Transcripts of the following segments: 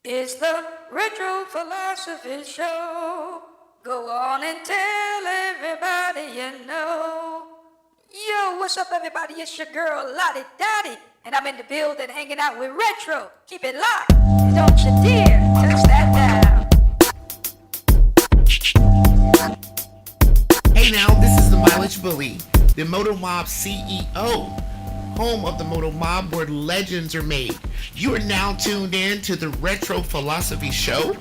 It's the Retro Philosophy Show. Go on and tell everybody you know. Yo, what's up, everybody? It's your girl, Lottie Dottie, and I'm in the building hanging out with Retro. Keep it locked. Don't you dare touch that dial. Hey now, this is the Mileage Bully, the Moto Mob CEO, home of the Moto Mob where legends are made. You are now tuned in to the Retro Philosophy Show.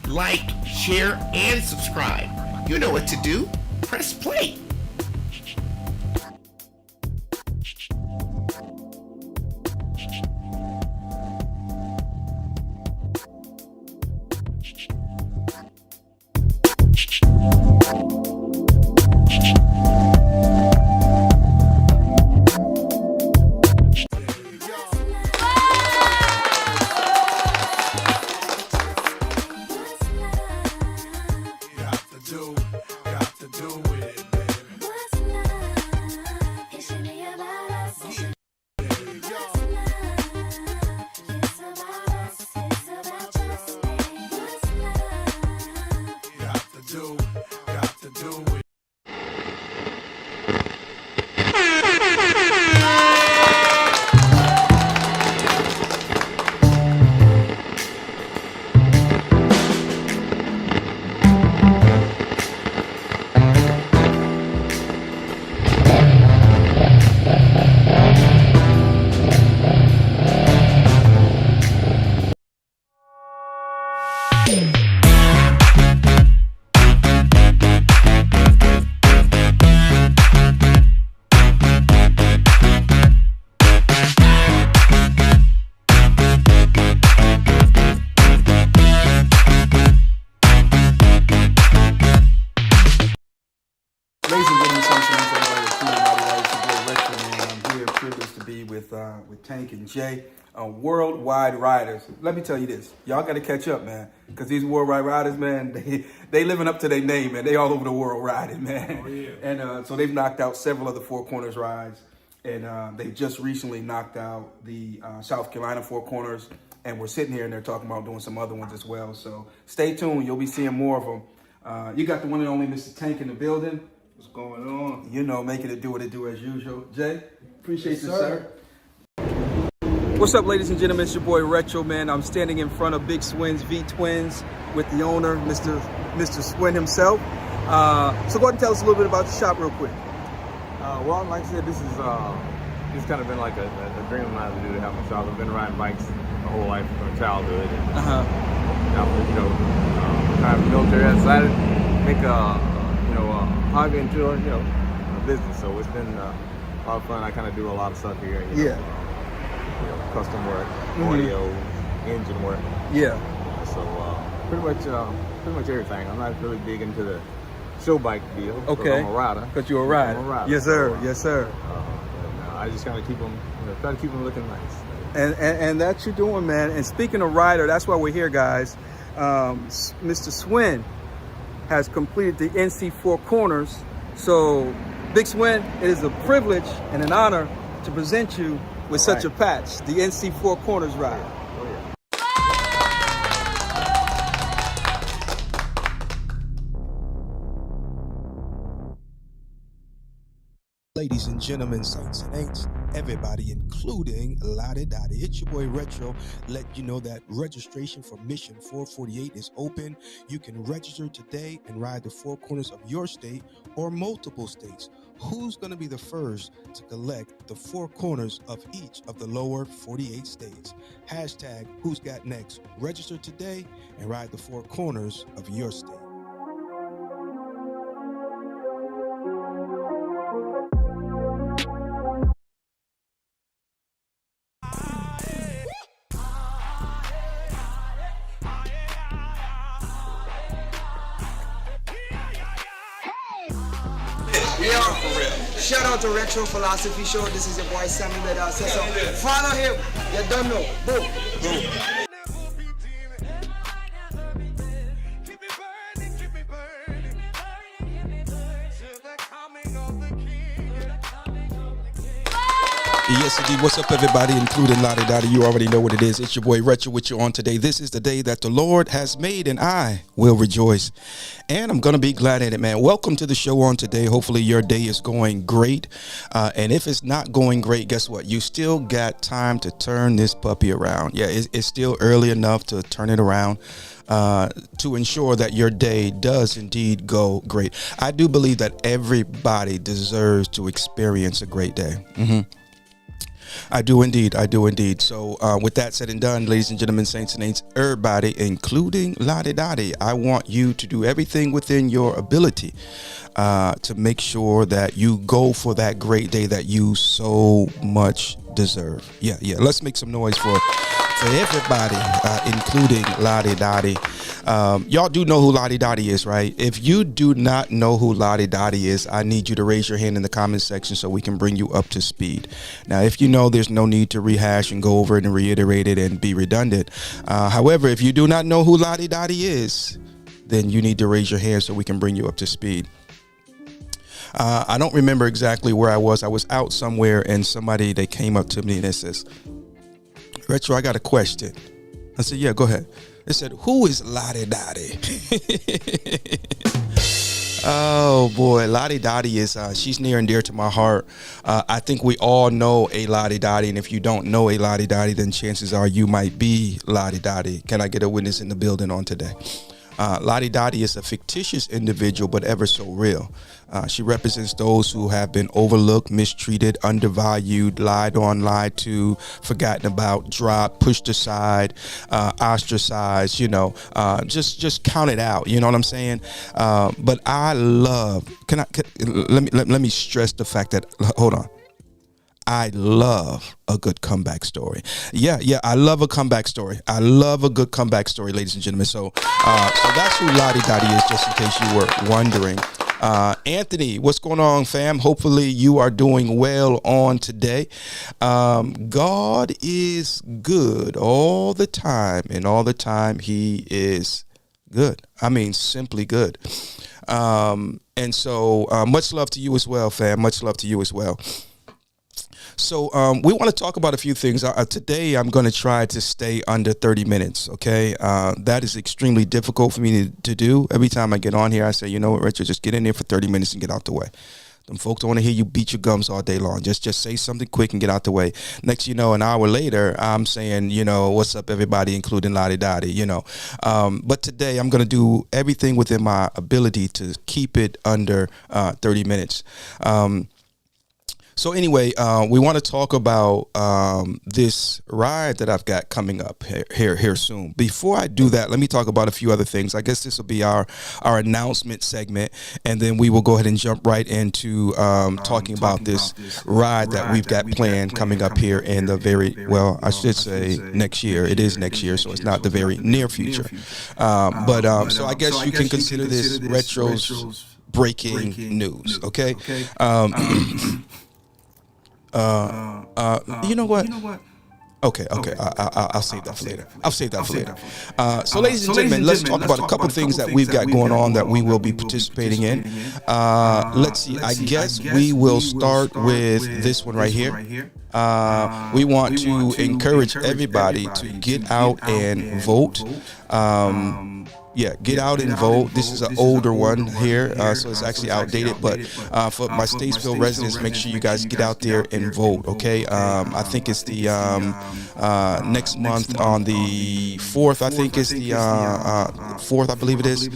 Like, share, and subscribe. You know what to do. Press play. With Tank and Jay, worldwide riders. Let me tell you this, y'all got to catch up, man, because these worldwide riders, man, they living up to their name, man. They all over the world riding, man. Oh, yeah. And so they've knocked out several of the Four Corners rides, and they just recently knocked out the South Carolina Four Corners, and we're sitting here and they're talking about doing some other ones as well. So stay tuned, you'll be seeing more of them. You got the one and only Mr. Tank in the building. What's going on? You know, making it do what it do as usual. Jay, appreciate you, sir. sir. What's up, ladies and gentlemen? It's your boy Retro, man. I'm standing in front of Big Swin's V-Twins with the owner, Mr. Swin himself. So go ahead and tell us a little bit about the shop real quick. Well, like I said, this is kind of been like a dream of mine to do, to have my shop. I've been riding bikes my whole life from childhood. And, now, kind of military, I decided to make a hobby into a business. So it's been a lot of fun. I kind of do a lot of stuff here. Custom work, audio, engine work. Yeah. So pretty much everything. I'm not really big into the show bike deal. Okay. I'm a rider. Because you're a rider. I'm a rider. Yes, sir. Yes, sir. I just kind of keep them, try to keep them looking nice. And that's you're doing, man. And speaking of rider, that's why we're here, guys. Mr. Swin has completed the NC Four Corners. So, Big Swin, it is a privilege and an honor to present you with such a patch, the NC Four Corners ride. Ladies and gentlemen, saints and ain'ts, everybody, including Lottie Dottie. It's your boy Retro. Let you know that registration for Mission 448 is open. You can register today and ride the four corners of your state or multiple states. Who's going to be the first to collect the four corners of each of the lower 48 states? Hashtag Who's Got Next. Register today and ride the four corners of your state. Yeah, for real. Shout out to Retro Philosophy Show. This is your boy Sammy Ledar. So follow him. You don't know. Boom. Boom. Yes, indeed. What's up, everybody, including Lottie Dottie? You already know what it is. It's your boy Retro with you on today. This is the day that the Lord has made, and I will rejoice. And I'm going to be glad in it, man. Welcome to the show on today. Hopefully your day is going great. And if it's not going great, guess what? You still got time to turn this puppy around. Yeah, it's still early enough to turn it around. To ensure that your day does indeed go great. I do believe that everybody deserves to experience a great day. I do indeed. So with that said and done, ladies and gentlemen, saints and ain'ts, everybody, including Lottie Dottie, I want you to do everything within your ability to make sure that you go for that great day that you so much deserve. Yeah. Let's make some noise for everybody, including Lottie Dottie. Y'all do know who Lottie Dottie is, right? If you do not know who Lottie Dottie is, I need you to raise your hand in the comment section so we can bring you up to speed. Now, if you know, there's no need to rehash and go over it and reiterate it and be redundant. However, if you do not know who Lottie Dottie is, then you need to raise your hand so we can bring you up to speed. I don't remember exactly where I was. I was out somewhere and they came up to me and they says, Retro, I got a question. I said, yeah, go ahead. They said, who is Lottie Dottie? Oh boy, Lottie Dottie is she's near and dear to my heart. I think we all know a Lottie Dottie, and if you don't know a Lottie Dottie, then chances are you might be Lottie Dottie. Can I get a witness in the building on today? Lottie Dottie is a fictitious individual, but ever so real. She represents those who have been overlooked, mistreated, undervalued, lied on, lied to, forgotten about, dropped, pushed aside, ostracized, just counted out. You know what I'm saying? But I love, let me stress the fact that, hold on. I love a good comeback story. Yeah, I love a comeback story. I love a good comeback story, ladies and gentlemen. So that's who Lottie Dottie is, just in case you were wondering. Anthony, what's going on, fam? Hopefully you are doing well on today. God is good all the time, and all the time he is good. I mean, simply good. And so much love to you as well, fam. Much love to you as well. So we want to talk about a few things. Today, I'm going to try to stay under 30 minutes, okay? That is extremely difficult for me to do. Every time I get on here, I say, you know what, Richard, just get in there for 30 minutes and get out the way. Them folks don't want to hear you beat your gums all day long. Just say something quick and get out the way. Next, an hour later, I'm saying, what's up, everybody, including Lottie Dottie, But today, I'm going to do everything within my ability to keep it under 30 minutes. So anyway, we want to talk about this ride that I've got coming up here soon. Before I do that, let me talk about a few other things. I guess this will be our announcement segment, and then we will go ahead and jump right into talking about this ride that we've got planned coming up here in the I should say next year. It is next year, so it's not the very near future. So I guess you can consider this Retro's breaking news, okay? You know what? Okay. I'll save that for later. So, ladies and gentlemen, let's talk about a couple things that we've got going on that we will be participating in. Let's see. I guess we will start with this one right here. We want to encourage everybody to get out and vote. Get out and vote. This is an older one here, so it's actually outdated. But for my Statesville residents, make sure you guys get out there and vote, okay? I think it's the next month on the 4th. I think it's the 4th, I believe it is.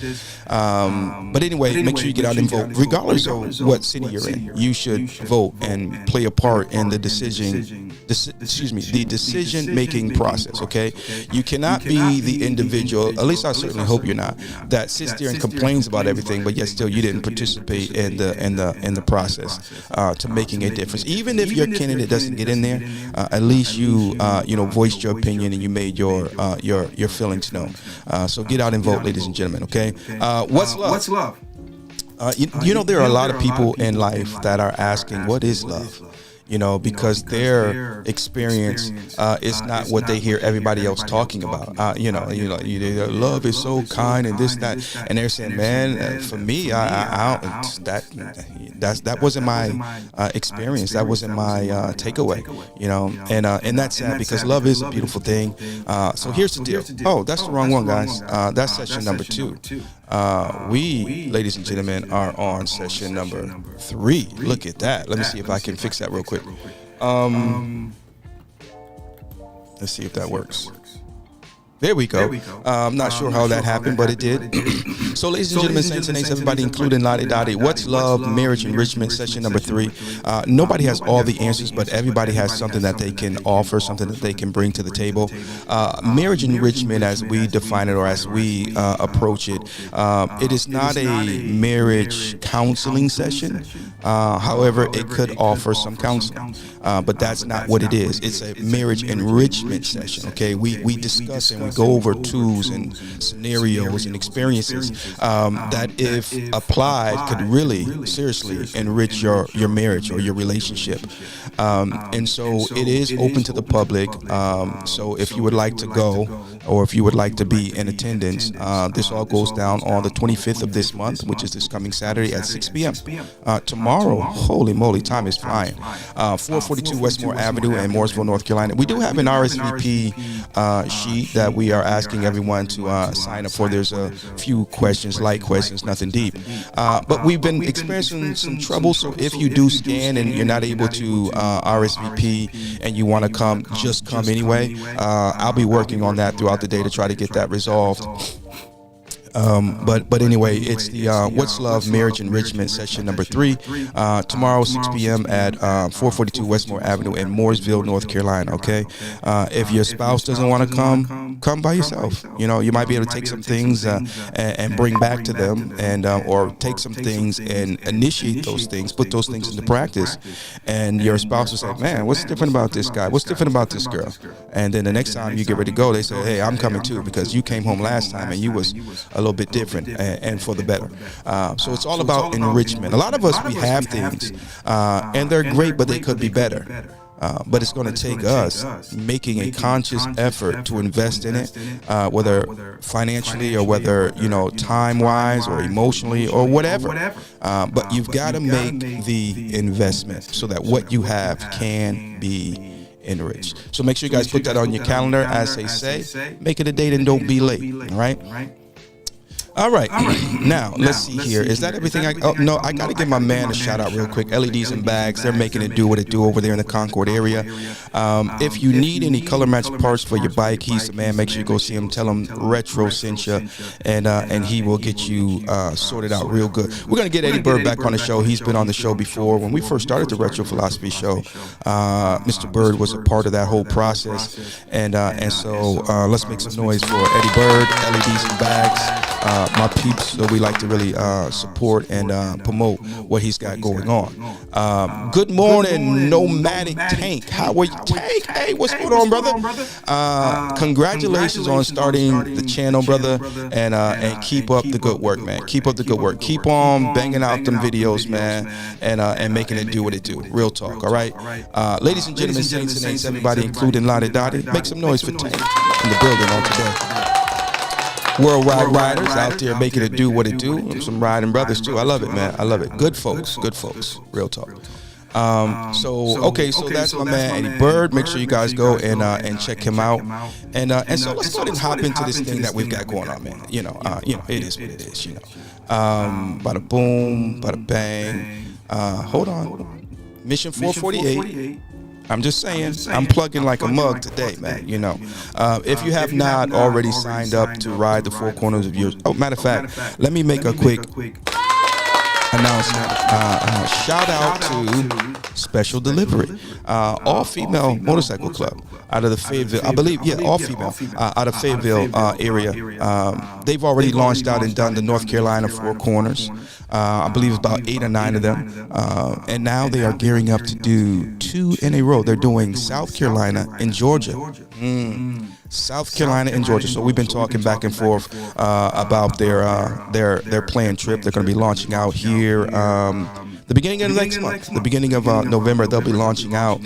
But anyway, make sure you get out and vote. Regardless of what city you're in, you should vote and play a part in the decision-making process, okay? You cannot be the individual, at least I certainly hope you're not, that sits there and complains about everything, but yet still you didn't participate in the process to making a difference. Even if your candidate doesn't get in there, at least you voiced your opinion and you made your feelings known. So get out and vote, ladies and gentlemen. Okay. What's love? There are a lot of people in life that are asking, what is love? Because their experience is not what they hear everybody else talking about. Love is so kind and this, that, and they're saying, man, for me, That wasn't my experience. That wasn't my takeaway. You know, and that's sad because love is a beautiful thing. So here's the deal. Oh, that's the wrong one, guys. That's session number 2. We, ladies and gentlemen, are on session number 3. Look at that. Let me see if I can fix that real quick. Let's see if that works. There we go. I'm not sure how that happened, but it did. So, ladies and gentlemen, saints and ain'ts, everybody, including Lottie Dottie, what's love, marriage, enrichment, session number 3. Nobody has all the answers, but everybody has something that they can offer, something that they can bring to the table. Marriage enrichment, as we define it or as we approach it, it is not a marriage counseling session. However, it could offer some counseling, but that's not what it is. It's a marriage enrichment session. Okay, we discuss and we go over tools and scenarios and experiences that, if applied, could really seriously enrich your marriage or your relationship. And so it is open to the public. So if you would like to go, or if you would like to be in attendance, this all goes down on the 25th of this month, which is this coming Saturday at 6 p.m. Tomorrow, holy moly, time is flying. 442 Westmore Avenue in Mooresville, North Carolina. We do have an RSVP sheet that we are asking everyone to sign up for. There's a few questions, light questions, nothing deep. But we've been experiencing some trouble, so if you do scan and you're not able to RSVP and you want to come, just come anyway. I'll be working on that throughout the day to try to get that resolved. But anyway, it's the What's Love Marriage Enrichment session number 3, tomorrow 6 p.m. at 442 Westmore Avenue in Mooresville, North Carolina. Okay, if your spouse doesn't want to come by yourself. You know, you might be able to take some things and bring back to them, and or take some things and initiate those things, put those things into practice, and your spouse will say, "Man, what's different about this guy? What's different about this girl?" And then the next time you get ready to go, they say, "Hey, I'm coming too, because you came home last time and you was a little bit different and for the better." So it's all about enrichment. A lot of us, we have things and they're great, but they could be better. But it's going to take us making a conscious effort to invest in it, whether financially or whether, time-wise or emotionally or whatever. But you've got to make the investment so that what you have can be enriched. So make sure you guys put that on your calendar, as they say. Make it a date and don't be late. All right? All right. Now, let's see here. Is that everything? I got to give my man a shout out real quick. LEDs and bags. They're making it do what it do over there in the Concord area. If you need any color match parts for your bike, he's the man. Make sure you go see him. Tell him Retro sent you, and he will get you sorted out real good. We're going to get Eddie Bird back on the show. He's been on the show before. When we first started the Retro Philosophy Show, Mr. Bird was a part of that whole process. And so let's make some noise for Eddie Bird, LEDs and bags. My peeps, so we like to really support and promote what he's got going on. Good morning, Nomadic Tank. How are you, Tank? Hey, what's going on, brother? Congratulations on starting the channel, brother, and keep up the good work, man. Keep up the good work. Keep on banging out them videos, man, and making it do what it do. Real talk, all right? Ladies and gentlemen, saints and ain'ts, everybody, including Lottie Dottie, make some noise for Tank in the building on today. Worldwide riders out there making it do what it do. Some riding brothers too. I love it, man. I love it. Good folks. Real talk. So that's my man Eddie Bird. Make sure you guys go and check him out. And so let's go ahead and hop into this thing that we've got going on, man. It is what it is. Bada boom, bada bang. Hold on. Mission 448. I'm just saying, I'm plugging like a mug today, man. If you have not already signed up to ride the four corners of yours. Oh, matter of fact, let me make a quick announcement. Shout out to Special Delivery, all female motorcycle club out of the Fayetteville, I believe, all female out of Fayetteville area. They've already launched out and done the North Carolina Four Corners. I believe it's about 8 or 9 of them, and now they are gearing up to do 2 in a row. They're doing South Carolina and Georgia. South Carolina and Georgia. So we've been talking back and forth about their planned trip. They're going to be launching out here the beginning of next month, the beginning of November. They'll be launching out.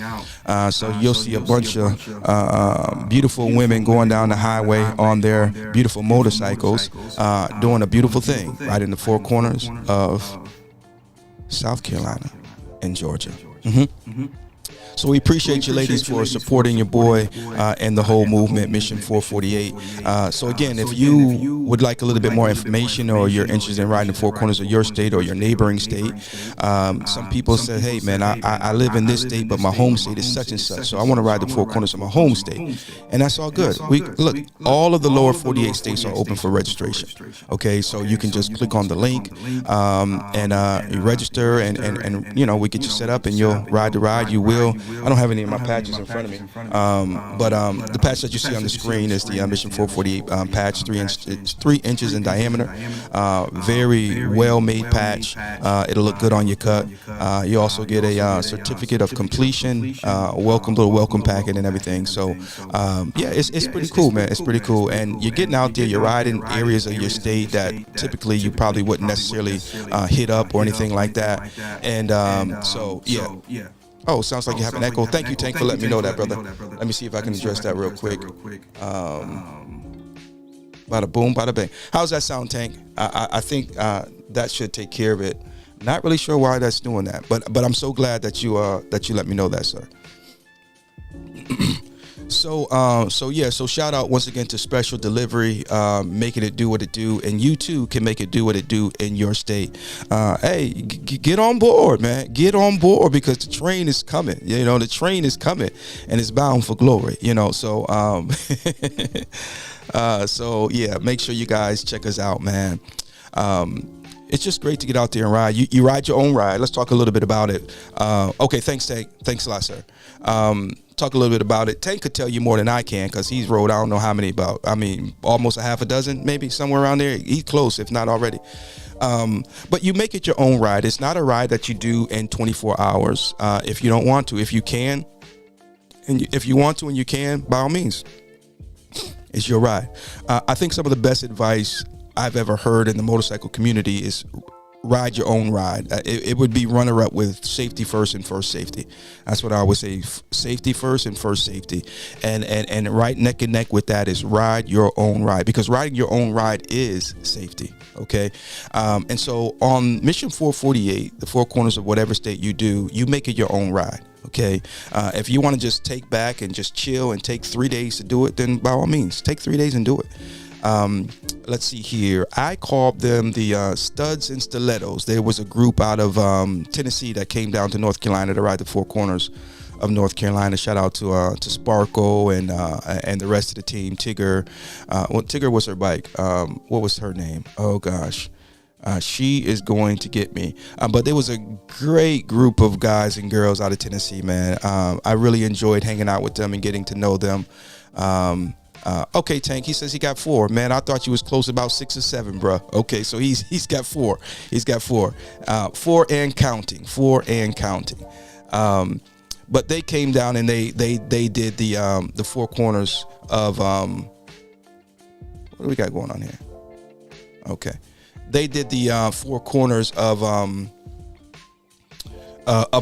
So you'll see a bunch of beautiful women going down the highway on their beautiful motorcycles, doing a beautiful thing right in the four corners of South Carolina, and Georgia. So we appreciate you ladies for supporting your boy and the whole movement, Mission 448. So again, if you would like a little bit more information, or you're interested in riding the four corners of your state or your neighboring state, some people say, hey man, I live in this state, but my home state is such and such, so I want to ride the four corners of my home state. And that's all good. Look, all of the lower 48 states are open for registration. Okay, so you can just click on the link and you register, and you know, we get you set up and you'll ride the ride. You will. I don't have any of my patches in front of me, but the patch that you see on the screen is the Mission 448 patch, 3 inches in diameter. Very well made patch. It'll look good on your cut. You also get a certificate of completion, little welcome packet and everything. So yeah, it's pretty cool, man. It's pretty cool, and you're getting out there. You're riding areas of your state that typically you probably wouldn't necessarily hit up or anything like that. And so yeah. Oh, sounds like you have an echo. Thank you, Tank, for letting me know that, brother. Let me see if I can address that real quick. Bada boom, bada bang. How's that sound, Tank? I think that should take care of it. Not really sure why that's doing that, but I'm so glad that you let me know that, sir. So shout out once again to Special Delivery, making it do what it do, and you too can make it do what it do in your state. Hey, get on board, man. Get on board, because the train is coming. You know, the train is coming, and it's bound for glory. You know, so so yeah, make sure you guys check us out, man. It's just great to get out there and ride. You ride your own ride. Let's talk a little bit about it. Okay, thanks, Tank. Thanks a lot, sir. Talk a little bit about it. Tank could tell you more than I can, because he's rode, I don't know how many, almost a half a dozen, maybe somewhere around there. He's close, if not already. But you make it your own ride. It's not a ride that you do in 24 hours. If you don't want to, if you can, and if you want to and you can, by all means, it's your ride. I think some of the best advice I've ever heard in the motorcycle community is ride your own ride. It would be runner up with safety first and first safety. That's what I always say, safety first and first safety. And right neck and neck with that is ride your own ride, because riding your own ride is safety. Okay. And so on Mission 448, the four corners of whatever state you do, you make it your own ride. Okay. If you want to just take back and just chill and take 3 days to do it, then by all means, take 3 days and do it. Let's see here. I called them the Studs and Stilettos. There was a group out of Tennessee that came down to North Carolina to ride the four corners of North Carolina. Shout out to Sparkle and the rest of the team. Tigger. Tigger was her bike. What was her name? Oh gosh. She is going to get me. But there was a great group of guys and girls out of Tennessee, man. I really enjoyed hanging out with them and getting to know them. Okay, Tank, he says he got 4. Man, I thought you was close, about 6 or 7, bro. Okay, so he's got 4. He's got 4. 4 and counting. 4 and counting. But they came down and they did the four corners of what do we got going on here? Okay. They did the four corners of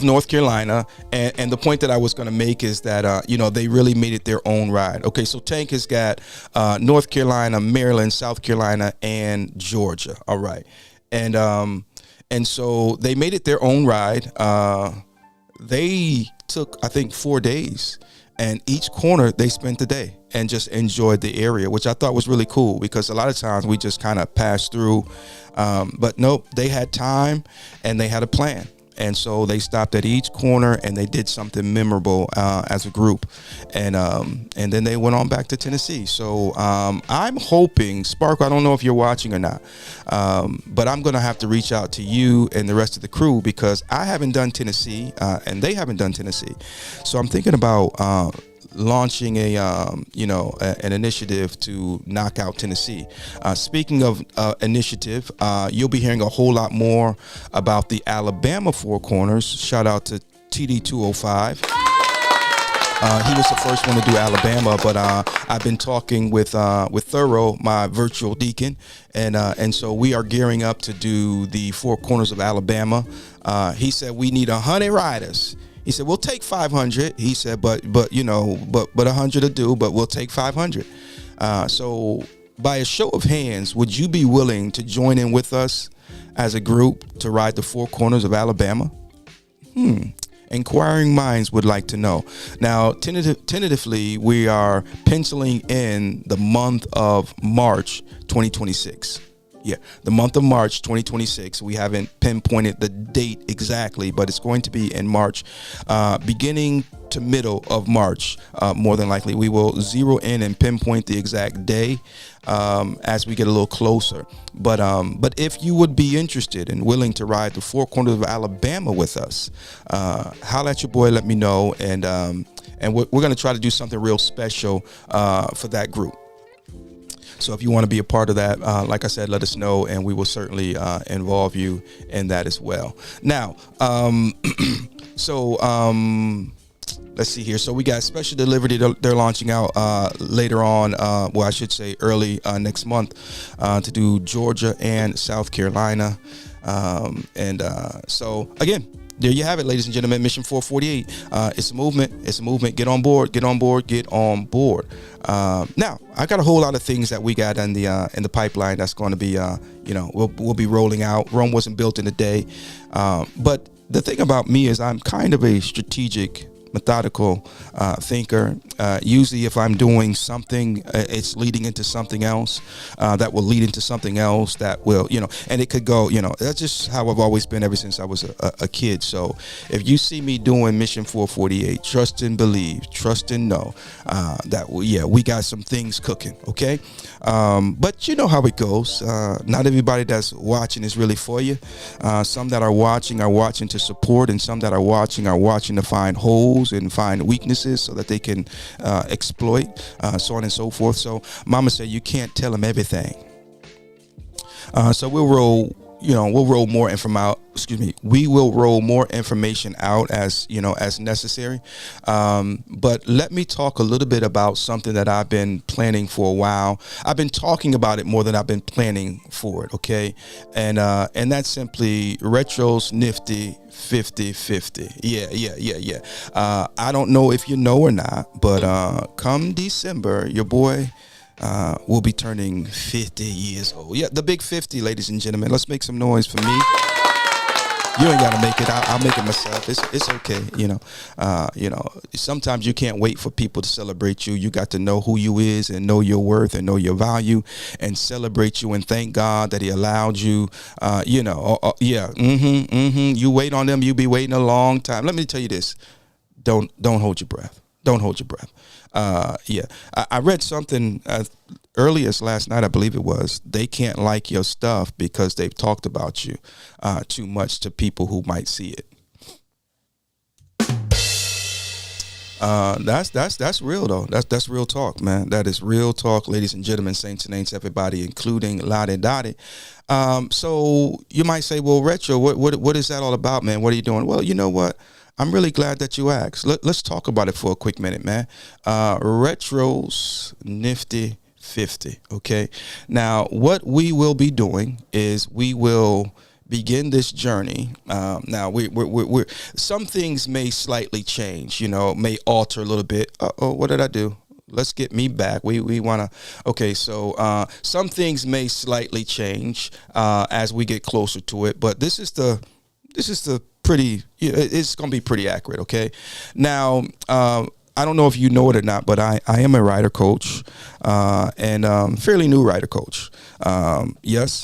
North Carolina, and the point that I was going to make is that they really made it their own ride. Okay, so Tank has got North Carolina, Maryland, South Carolina, and Georgia. All right, and so they made it their own ride. They took, I think, 4 days, and each corner they spent a day and just enjoyed the area, which I thought was really cool, because a lot of times we just kind of pass through, but nope, they had time and they had a plan. And so they stopped at each corner and they did something memorable as a group, and then they went on back to Tennessee. So I'm hoping, Sparkle, I don't know if you're watching or not, but I'm gonna have to reach out to you and the rest of the crew, because I haven't done Tennessee and they haven't done Tennessee. So I'm thinking about launching an initiative to knock out Tennessee. Speaking of initiative, you'll be hearing a whole lot more about the Alabama Four Corners. Shout out to TD205. He was the first one to do Alabama, but I've been talking with Thorough, my virtual deacon, and so we are gearing up to do the Four Corners of Alabama. He said we need 100 riders. He said, we'll take 500. He said, but 100 to do, but we'll take 500. So by a show of hands, would you be willing to join in with us as a group to ride the four corners of Alabama? Inquiring minds would like to know. Now, tentatively, we are penciling in the month of March 2026. Yeah, the month of March 2026. We haven't pinpointed the date exactly, but it's going to be in March, beginning to middle of March. More than likely, we will zero in and pinpoint the exact day as we get a little closer. But if you would be interested and willing to ride the four corners of Alabama with us, holla at your boy. Let me know, and we're going to try to do something real special for that group. So if you want to be a part of that, like I said, let us know, and we will certainly involve you in that as well. Now, let's see here. So we got special delivery they're launching out later on, well, I should say early next month, to do Georgia and South Carolina. So again, there you have it, ladies and gentlemen. Mission 448. It's a movement. It's a movement. Get on board. Get on board. Get on board. Now, I got a whole lot of things that we got in the pipeline that's going to be, we'll be rolling out. Rome wasn't built in a day. But the thing about me is I'm kind of a strategic, methodical thinker. Usually if I'm doing something, it's leading into something else that will lead into something else that will, and it could go, that's just how I've always been ever since I was a kid. So if you see me doing Mission 448, trust and believe, trust and know that, we got some things cooking. Okay. But you know how it goes. Not everybody that's watching is really for you. Some that are watching to support, and some that are watching to find holes and find weaknesses so that they can exploit, so on and so forth. So mama said you can't tell them everything. So we'll roll more we will roll more information out as necessary. But let me talk a little bit about something that I've been planning for a while. I've been talking about it more than I've been planning for it. Okay. And that's simply Retro's Nifty 50-50. Yeah. I don't know if you know or not, but come December, your boy will be turning 50 years old. Yeah, the big 50, ladies and gentlemen. Let's make some noise for me. You ain't gotta make it. I'll make it myself. It's okay. Sometimes you can't wait for people to celebrate you. You got to know who you is and know your worth and know your value and celebrate you and thank God that He allowed you. You wait on them. You be waiting a long time. Let me tell you this. Don't hold your breath. Don't hold your breath. I read something earliest last night, I believe it was. They can't like your stuff because they've talked about you too much to people who might see it. That's real though. That's real talk, man. That is real talk, ladies and gentlemen, saints and ain'ts, everybody, including Lottie Dottie. So you might say, well, Retro, what is that all about, man? What are you doing? Well, you know what? I'm really glad that you asked. Let's talk about it for a quick minute, man. Retro's Nifty 50. Okay. Now, what we will be doing is we will begin this journey. Now, we're some things may slightly change, may alter a little bit. What did I do? Let's get me back. We want to. Okay, so some things may slightly change as we get closer to it, but this is the pretty, it's going to be pretty accurate. Okay. Now, I don't know if you know it or not, but I am a writer coach, and fairly new writer coach. Yes.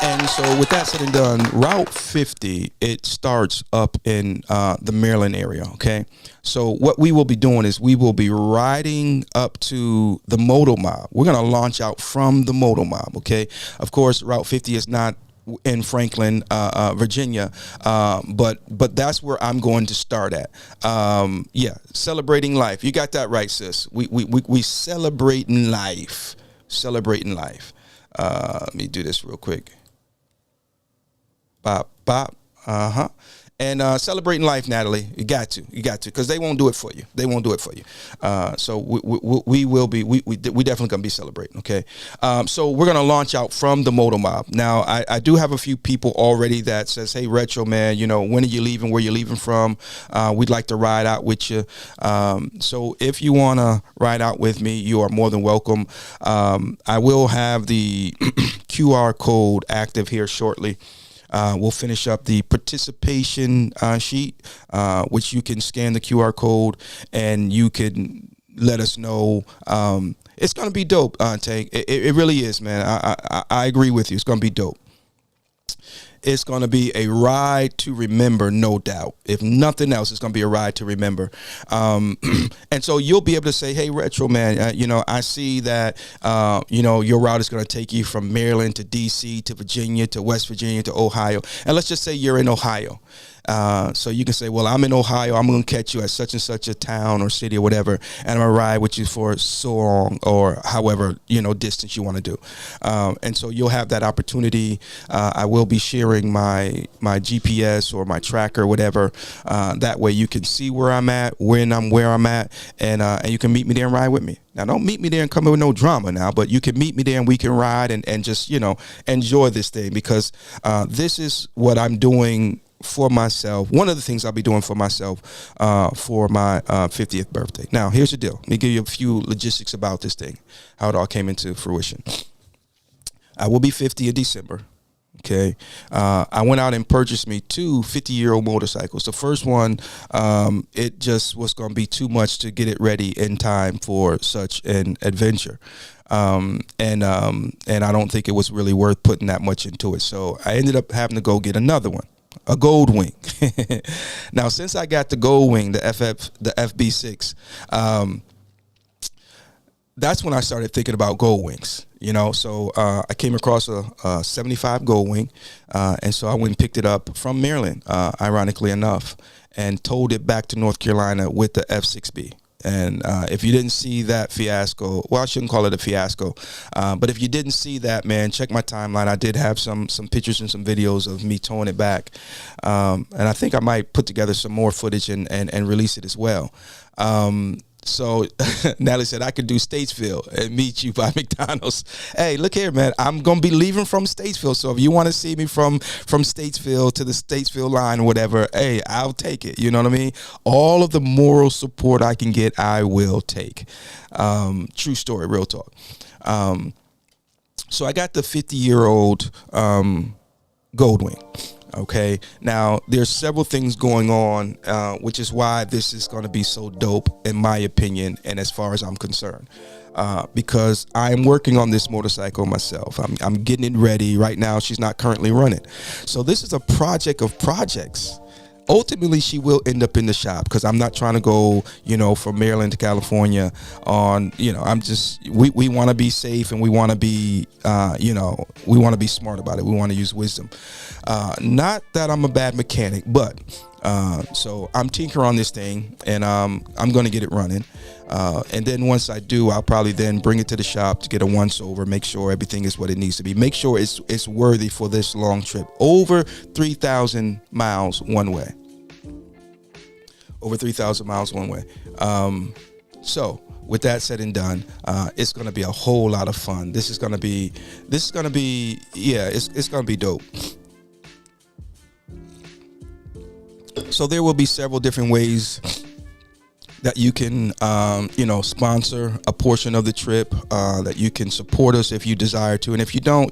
And so with that said and done, Route 50, it starts up in the Maryland area. Okay. So what we will be doing is we will be riding up to the Moto Mob. We're going to launch out from the Moto Mob. Okay. Of course, Route 50 is not in Franklin, Virginia, but that's where I'm going to start at. Celebrating life. You got that right, sis. We celebrating life. Let me do this real quick. Bop. And celebrating life, Natalie. You got to, because they won't do it for you. So we will be, we definitely gonna be celebrating. Okay. So we're gonna launch out from the Moto Mob. Now, I do have a few people already that says, "Hey, Retro man, when are you leaving? Where you leaving from? We'd like to ride out with you." So if you wanna ride out with me, you are more than welcome. I will have the QR code active here shortly. We'll finish up the participation sheet, which you can scan the QR code and you can let us know. It's going to be dope, Tank. It really is, man. I agree with you. It's going to be dope. It's going to be a ride to remember, no doubt. If nothing else, it's going to be a ride to remember. And so you'll be able to say, "Hey, Retro man, I see that, your route is going to take you from Maryland to D.C. to Virginia to West Virginia to Ohio." And let's just say you're in Ohio. So you can say, "Well, I'm in Ohio. I'm going to catch you at such and such a town or city or whatever, and I'm going to ride with you for so long," or however, distance you want to do. And so you'll have that opportunity. I will be sharing my GPS or my tracker, whatever. That way you can see where I'm at, where I'm at, and you can meet me there and ride with me. Now, don't meet me there and come in with no drama now, but you can meet me there and we can ride and just, enjoy this thing, because this is what I'm doing for myself. One of the things I'll be doing for myself for my 50th birthday. Now, here's the deal. Let me give you a few logistics about this thing, how it all came into fruition. I will be 50 in December. Okay. I went out and purchased me 2 50-year-old motorcycles. The first one, it just was going to be too much to get it ready in time for such an adventure. And I don't think it was really worth putting that much into it. So I ended up having to go get another one. A gold wing. Now, since I got the gold wing, the FB6, that's when I started thinking about gold wings. So I came across a 75 gold wing, and so I went and picked it up from Maryland, ironically enough, and towed it back to North Carolina with the F6B. And if you didn't see that fiasco, well, I shouldn't call it a fiasco, but if you didn't see that, man, check my timeline. I did have some pictures and some videos of me towing it back, and I think I might put together some more footage and release it as well. So Natalie said I could do Statesville and meet you by McDonald's. Hey, look here, man. I'm going to be leaving from Statesville. So if you want to see me from Statesville to the Statesville line or whatever, hey, I'll take it. You know what I mean? All of the moral support I can get, I will take. True story, real talk. So I got the 50-year-old gold wing. Okay, now there's several things going on, which is why this is going to be so dope, in my opinion, and as far as I'm concerned, because I'm working on this motorcycle myself. I'm getting it ready right now. She's not currently running, so this is a project of projects. Ultimately, she will end up in the shop, because I'm not trying to go, from Maryland to California on, we want to be safe, and we want to be, we want to be smart about it. We want to use wisdom. Not that I'm a bad mechanic, but so I'm tinkering on this thing, and I'm going to get it running. And then once I do, I'll probably then bring it to the shop to get a once over, make sure everything is what it needs to be. Make sure it's worthy for this long trip. Over 3,000 miles one way. Over 3,000 miles one way. So with that said and done, it's going to be a whole lot of fun. It's going to be dope. So there will be several different ways that you can, sponsor a portion of the trip, that you can support us if you desire to. And if you don't,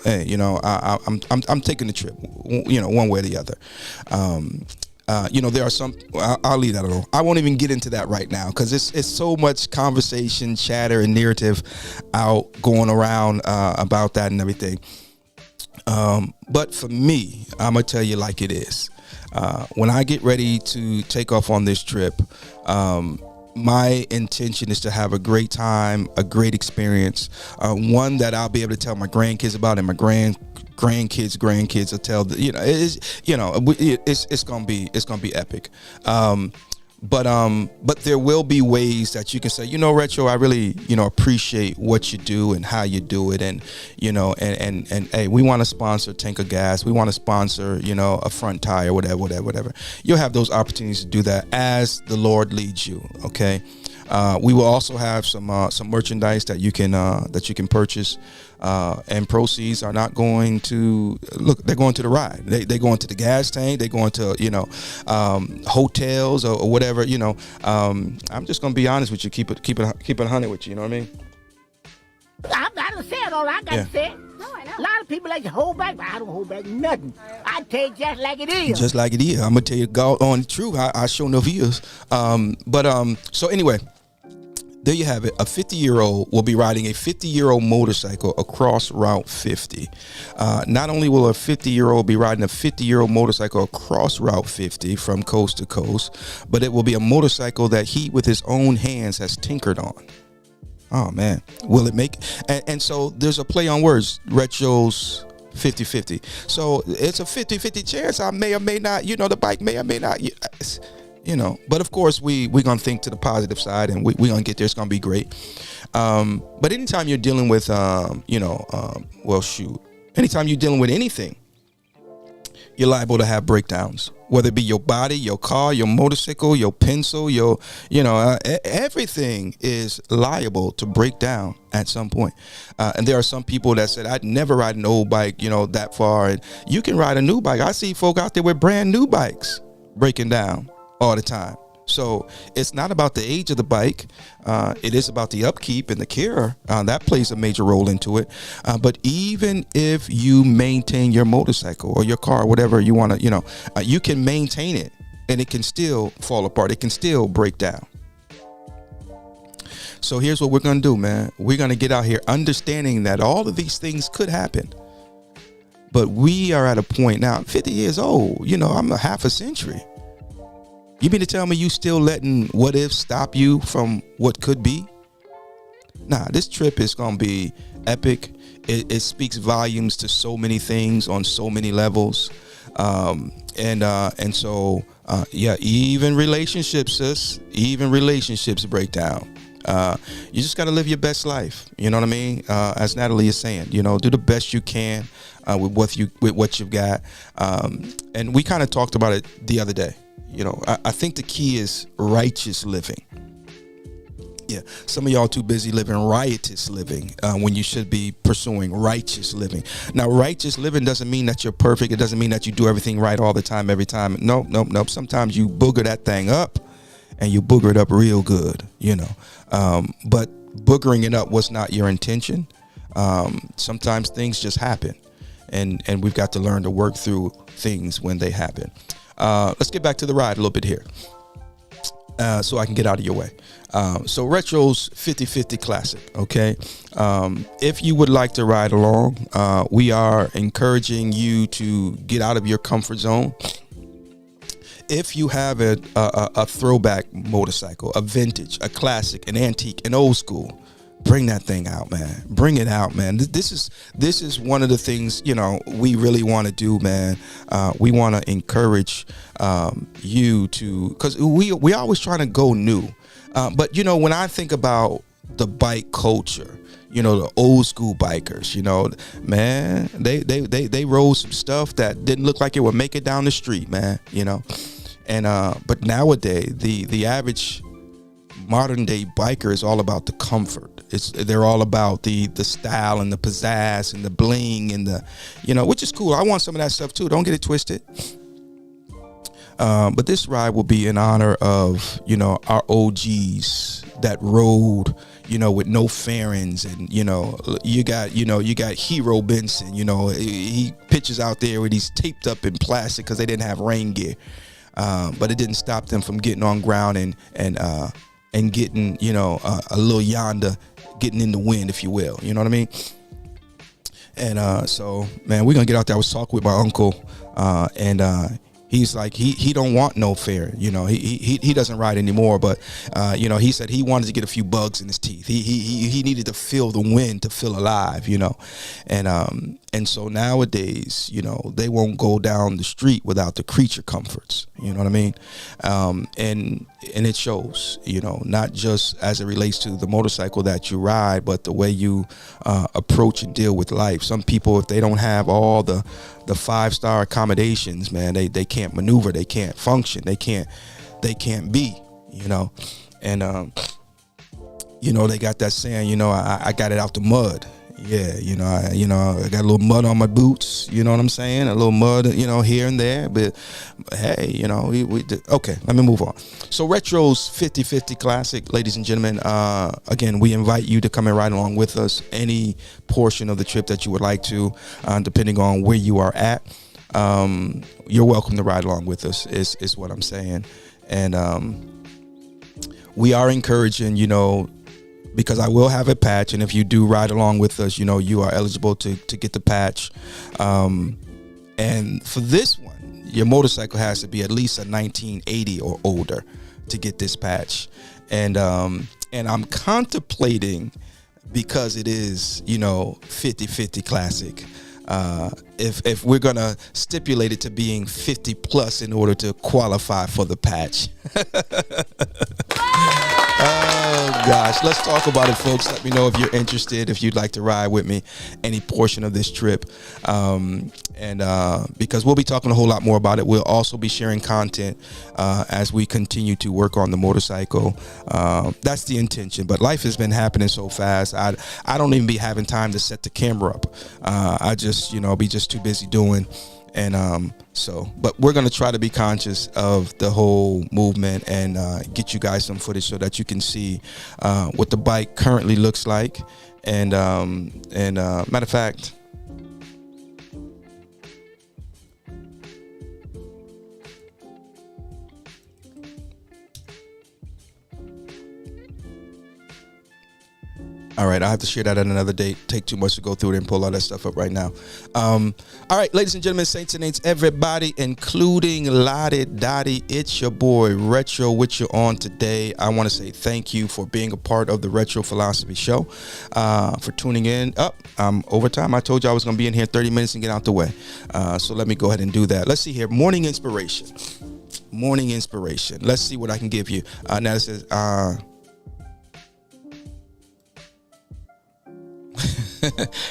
hey, I'm taking the trip, one way or the other. There are some, I'll leave that alone. I won't even get into that right now, because it's so much conversation, chatter, and narrative out going around about that and everything. But for me, I'm going to tell you like it is. When I get ready to take off on this trip, my intention is to have a great time, a great experience, one that I'll be able to tell my grandkids about, and my grandkids will tell it's gonna be epic. But there will be ways that you can say, Retro, I really, appreciate what you do and how you do it. And, and hey, we want to sponsor tank of gas. We want to sponsor, a front tire, whatever. You'll have those opportunities to do that as the Lord leads you. Okay. We will also have some merchandise that you can purchase, and proceeds are not going to they're going to the ride. They going to the gas tank. They going to hotels or whatever. I'm just gonna be honest with you. Keep it 100 with you. You know what I mean? I done said all I got to say. No, I know. A lot of people like to hold back, but I don't hold back nothing. I tell you just like it is. Just like it is. I'm gonna tell you God on the truth. I sure enough is. So anyway. There you have it. A 50-year-old will be riding a 50-year-old motorcycle across Route 50. Not only will a 50-year-old be riding a 50-year-old motorcycle across Route 50 from coast to coast, but it will be a motorcycle that he, with his own hands, has tinkered on. Oh, man. Will it make... And so there's a play on words. Retro's 50-50. So it's a 50-50 chance. I may or may not, the bike may or may not... but of course we're going to think to the positive side, and we're going to get there. It's going to be great. But anytime you're dealing with, anytime you're dealing with anything, you're liable to have breakdowns, whether it be your body, your car, your motorcycle, your pencil, everything is liable to break down at some point. And there are some people that said, I'd never ride an old bike, that far. And you can ride a new bike. I see folk out there with brand new bikes breaking down all the time. So it's not about the age of the bike. It is about the upkeep and the care. That plays a major role into it. But even if you maintain your motorcycle or your car, whatever you want to, you can maintain it and it can still fall apart. It can still break down. So here's what we're going to do, man. We're going to get out here understanding that all of these things could happen. But we are at a point now, 50 years old, I'm a half a century. You mean to tell me you still letting what if stop you from what could be? Nah, this trip is going to be epic. It speaks volumes to so many things on so many levels. Even relationships break down. You just got to live your best life. You know what I mean? As Natalie is saying, do the best you can with what you've got. And we kind of talked about it the other day. I think the key is righteous living. Yeah, some of y'all too busy living riotous living when you should be pursuing righteous living. Now, righteous living doesn't mean that you're perfect. It doesn't mean that you do everything right all the time, every time. Nope. Sometimes you booger that thing up, and you booger it up real good, But boogering it up was not your intention. Sometimes things just happen, and we've got to learn to work through things when they happen. Let's get back to the ride a little bit here, so I can get out of your way. So Retro's 50-50 Classic, okay? If you would like to ride along, we are encouraging you to get out of your comfort zone. If you have a throwback motorcycle, a vintage, a classic, an antique, an old school, bring that thing out, man. Bring it out, man. This is one of the things, we really want to do, man. We want to encourage you to, because we always trying to go new. But, when I think about the bike culture, the old school bikers, man, they rode some stuff that didn't look like it would make it down the street, man, And but nowadays, the average modern day biker is all about the comfort. They're all about the style and the pizzazz and the bling and the, which is cool. I want some of that stuff too. Don't get it twisted. But this ride will be in honor of, our OGs that rode, with no fairings, and, you got Hero Benson, he pitches out there with he's taped up in plastic because they didn't have rain gear. But it didn't stop them from getting on ground and getting, a little yonder, getting in the wind, if you will. You know what I mean? And so, man, we're going to get out there. I was talking with my uncle, and He's like he don't want no fear, he doesn't ride anymore, but he said he wanted to get a few bugs in his teeth. He needed to feel the wind to feel alive, and so nowadays, they won't go down the street without the creature comforts, you know what I mean? And it shows, not just as it relates to the motorcycle that you ride, but the way you approach and deal with life. Some people, if they don't have all the 5-star accommodations, man, they can't maneuver, they can't function, they can't be, and they got that saying, I got it out the mud. Yeah, I got a little mud on my boots, you know what I'm saying? A little mud, here and there, but hey, we did. Okay, let me move on. So Retro's 50-50 Classic, ladies and gentlemen, again, we invite you to come and ride along with us any portion of the trip that you would like to, depending on where you are at. You're welcome to ride along with us, is what I'm saying. And we are encouraging, because I will have a patch, and if you do ride along with us, you are eligible to get the patch. And for this one, your motorcycle has to be at least a 1980 or older to get this patch. And I'm contemplating, because it is 50-50 Classic, if we're gonna stipulate it to being 50 plus in order to qualify for the patch. Oh gosh, let's talk about it, folks. Let me know if you're interested, if you'd like to ride with me any portion of this trip, because we'll be talking a whole lot more about it. We'll also be sharing content as we continue to work on the motorcycle. That's the intention, but life has been happening so fast, I don't even be having time to set the camera up. I just be just too busy doing. And but we're going to try to be conscious of the whole movement and get you guys some footage so that you can see what the bike currently looks like. And matter of fact, all right, I have to share that at another date. Take too much to go through it and pull all that stuff up right now. All right, ladies and gentlemen, saints and ain'ts, everybody, including Lottie Dottie, it's your boy Retro with you on today. I want to say thank you for being a part of the Retro Philosophy Show, for tuning in. Overtime. I told you I was going to be in here 30 minutes and get out the way. So let me go ahead and do that. Let's see here. Morning inspiration. Let's see what I can give you. Now it says,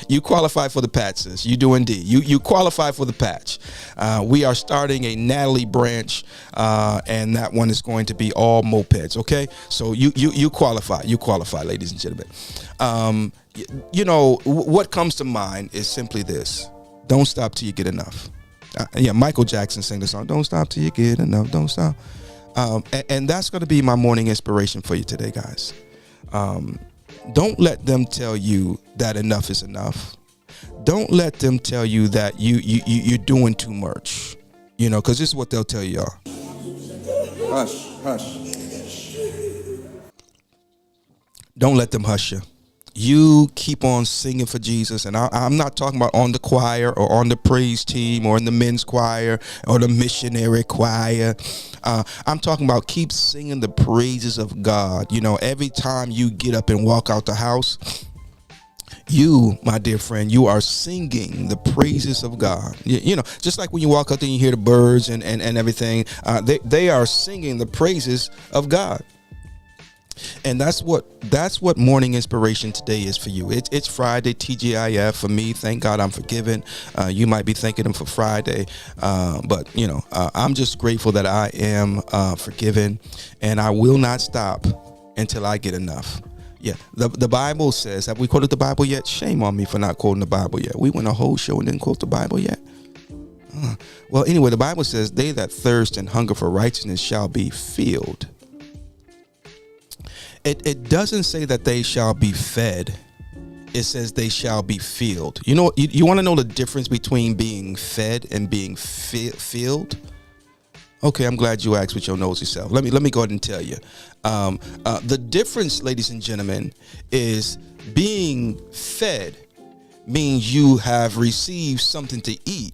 you qualify for the patch, sis. You do indeed. You qualify for the patch. We are starting a Natalie branch, and that one is going to be all mopeds. Okay, so you qualify. You qualify, ladies and gentlemen. What comes to mind is simply this: don't stop till you get enough. Michael Jackson sang the song, "Don't stop till you get enough. Don't stop." And that's going to be my morning inspiration for you today, guys. Don't let them tell you that enough is enough. Don't let them tell you that you're doing too much, because this is what they'll tell y'all. Hush. Don't let them hush you. You keep on singing for Jesus. And I'm not talking about on the choir or on the praise team or in the men's choir or the missionary choir. I'm talking about keep singing the praises of God. Every time you get up and walk out the house, you, my dear friend, you are singing the praises of God. Just like when you walk out there and you hear the birds and everything, they are singing the praises of God. And that's what morning inspiration today is for you. It's Friday, TGIF. For me, thank God I'm forgiven. You might be thanking him for Friday, but I'm just grateful that I am forgiven, and I will not stop until I get enough. Yeah, the Bible says, have we quoted the Bible yet? Shame on me for not quoting the Bible yet. We went a whole show and didn't quote the Bible yet. Well, anyway, the Bible says, they that thirst and hunger for righteousness shall be filled. It doesn't say that they shall be fed. It says they shall be filled. You want to know the difference between being fed and being filled? Okay, I'm glad you asked with your nosy self. Let me go ahead and tell you. The difference, ladies and gentlemen, is being fed means you have received something to eat,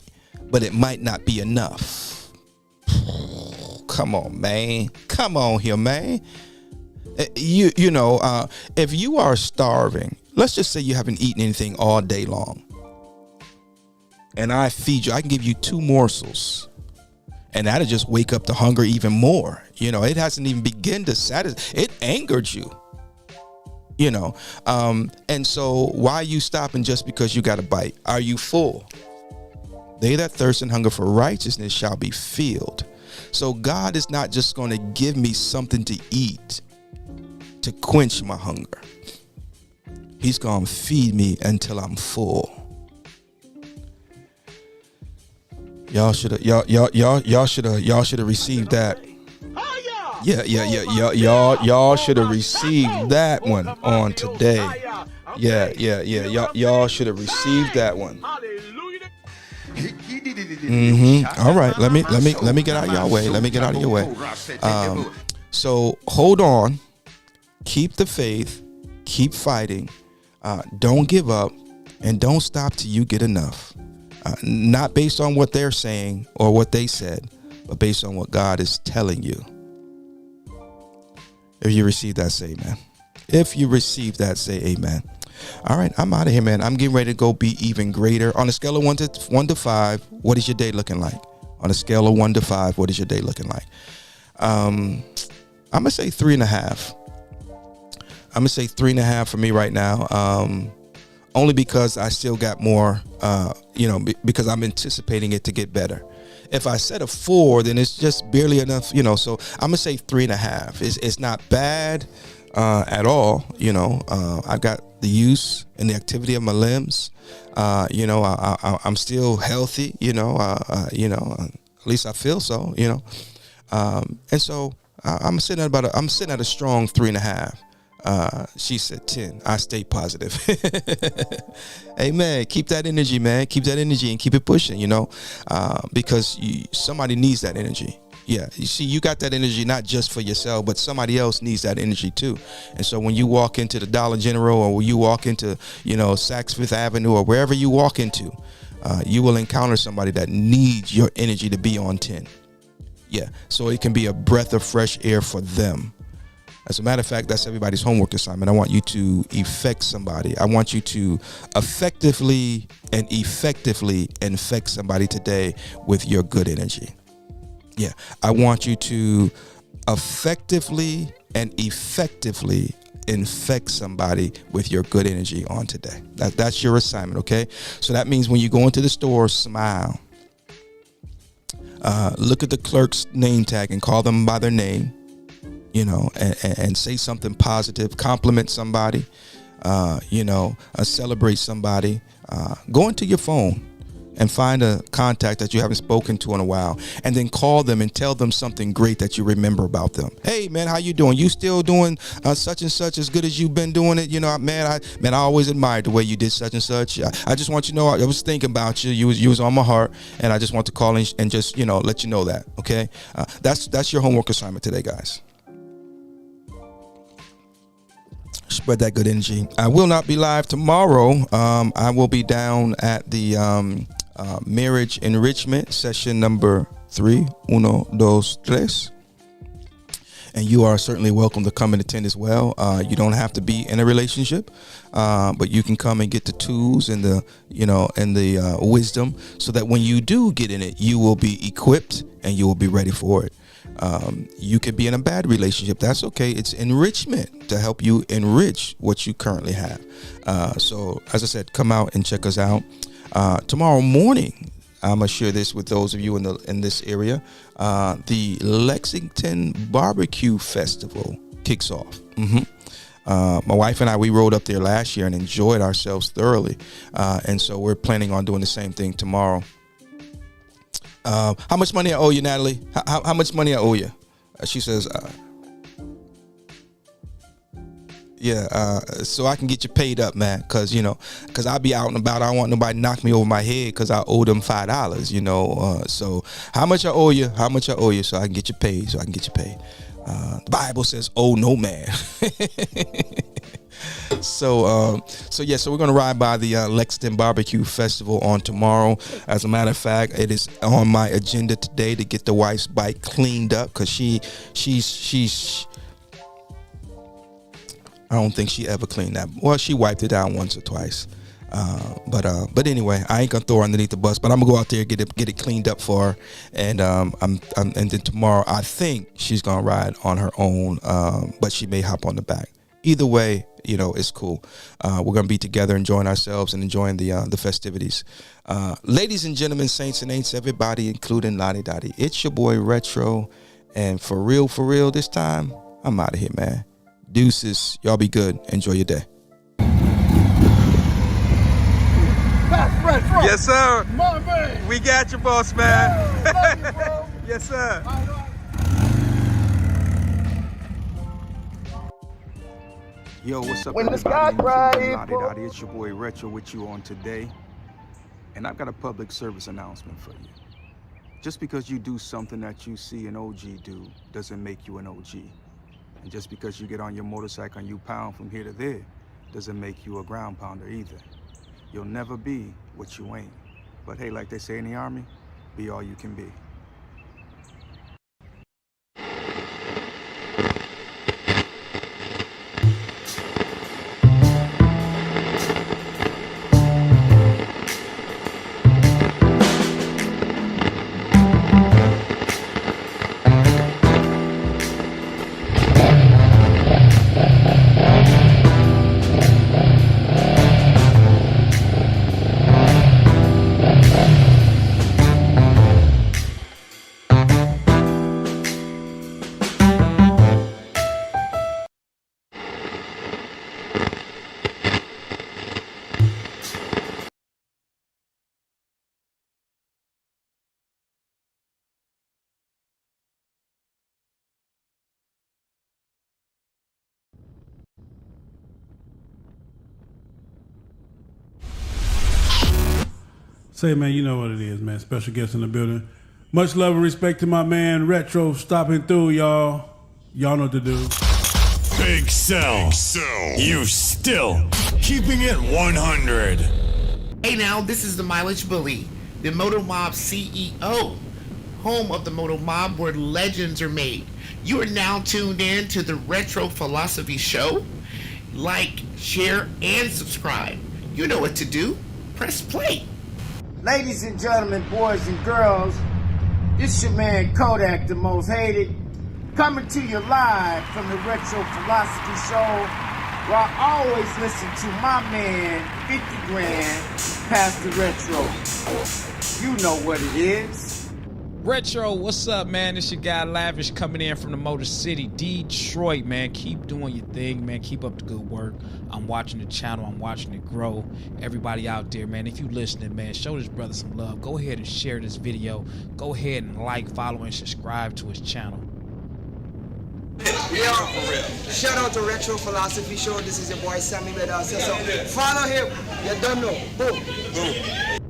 but it might not be enough. come on, man. Come on here, man. You know, if you are starving, let's just say you haven't eaten anything all day long, and I feed you, I can give you 2 morsels, and that'll just wake up the hunger even more. You know, it hasn't even begun to satisfy. It angered you. You know, and so why are you stopping just because you got a bite? Are you full? They that thirst and hunger for righteousness shall be filled. So God is not just going to give me something to eat to quench my hunger. He's going to feed me until I'm full. Y'all should have received that. Y'all should have received that one on today. Y'all should have received that one. All right, let me get out of your way. Let me get out of your way. So hold on, keep the faith, keep fighting, don't give up, and don't stop till you get enough. Not based on what they're saying or what they said, but based on what God is telling you. If you receive that, say amen. If you receive that, say amen. All right, I'm out of here, man. I'm getting ready to go be even greater. On a scale of 1 to 5, what is your day looking like? On a scale of 1 to 5, what is your day looking like? I'm gonna say 3.5. I'm gonna say 3.5 for me right now. Only because I still got more, because I'm anticipating it to get better. If I set a 4, then it's just barely enough, so I'm gonna say 3.5. It's not bad at all. I've got the use and the activity of my limbs. I'm still healthy. At least I feel so. And so I'm sitting at a strong 3.5. She said 10. I stay positive. Amen. Keep that energy, man. Keep that energy and keep it pushing, because somebody needs that energy. Yeah. You see, you got that energy not just for yourself, but somebody else needs that energy too. And so when you walk into the Dollar General, or when you walk into, Saks Fifth Avenue, or wherever you walk into, you will encounter somebody that needs your energy to be on 10. Yeah. So it can be a breath of fresh air for them. As a matter of fact, that's everybody's homework assignment. I want you to affect somebody. I want you to effectively infect somebody today with your good energy. Yeah, I want you to effectively infect somebody with your good energy on today. That's your assignment, okay? So that means when you go into the store, smile. Look at the clerk's name tag and call them by their name. And say something positive, compliment somebody, celebrate somebody. Go into your phone and find a contact that you haven't spoken to in a while, and then call them and tell them something great that you remember about them. Hey, man, how you doing? You still doing such and such as good as you've been doing it? I always admired the way you did such and such. I just want you to know, I was thinking about you. You was on my heart, and I just want to call and just, let you know that, okay? That's your homework assignment today, guys. Spread that good energy. I will not be live tomorrow. I will be down at the marriage enrichment session number 3. 1, 2, 3. And you are certainly welcome to come and attend as well. You don't have to be in a relationship, but you can come and get the tools and the wisdom, so that when you do get in it, you will be equipped and you will be ready for it. You could be in a bad relationship. That's okay. It's enrichment to help you enrich what you currently have. So as I said, come out and check us out. Tomorrow morning, I'm gonna share this with those of you in this area. The Lexington Barbecue Festival kicks off. My wife and I, we rode up there last year and enjoyed ourselves thoroughly. And so we're planning on doing the same thing tomorrow. How much money I owe you, Natalie? How much money I owe you? She says, so I can get you paid up, man. Cause I'll be out and about. I don't want nobody to knock me over my head cause I owe them $5, so how much I owe you? So I can get you paid. The Bible says, oh, no man. So we're gonna ride by the Lexington Barbecue Festival on tomorrow. As a matter of fact, it is on my agenda today to get the wife's bike cleaned up because she's I don't think she ever cleaned that. Well, she wiped it down once or twice. But anyway, I ain't gonna throw her underneath the bus. But I'm gonna go out there get it cleaned up for her, and and then tomorrow I think she's gonna ride on her own, but she may hop on the back. Either way, it's cool. We're gonna be together, enjoying ourselves and enjoying the festivities. Ladies and gentlemen, saints and ain'ts, everybody, including Lottie Dottie. It's your boy Retro, and for real, this time I'm out of here, man. Deuces, y'all be good. Enjoy your day. Yes, sir. My man. We got you, boss man. Love you, bro. Yes, sir. Yo, what's up, When the everybody? sky cries, Lottie Dottie, it's your boy Retro with you on today. And I've got a public service announcement for you. Just because you do something that you see an OG do doesn't make you an OG. And just because you get on your motorcycle and you pound from here to there doesn't make you a ground pounder either. You'll never be what you ain't. But hey, like they say in the Army, be all you can be. Say, man, you know what it is, man. Special guest in the building. Much love and respect to my man Retro stopping through, y'all. Y'all know what to do. Big Cell. You still keeping it 100. Hey now, this is the Mileage Bully, the Moto Mob CEO, home of the Moto Mob where legends are made. You are now tuned in to the Retro Philosophy Show. Like, share, and subscribe. You know what to do. Press play. Ladies and gentlemen, boys and girls, this your man Kodak, the most hated, coming to you live from the Retro Philosophy Show, where I always listen to my man, 50 Grand, Pastor Retro. You know what it is. Retro, what's up, man? It's your guy Lavish coming in from the Motor City, Detroit, man. Keep doing your thing, man. Keep up the good work. I'm watching the channel. I'm watching it grow. Everybody out there, man, if you listening, man, show this brother some love. Go ahead and share this video. Go ahead and like, follow, and subscribe to his channel. Yeah, for real. Shout out to Retro Philosophy Show. This is your boy Sammy Bedar. So follow him. You don't know. Boom.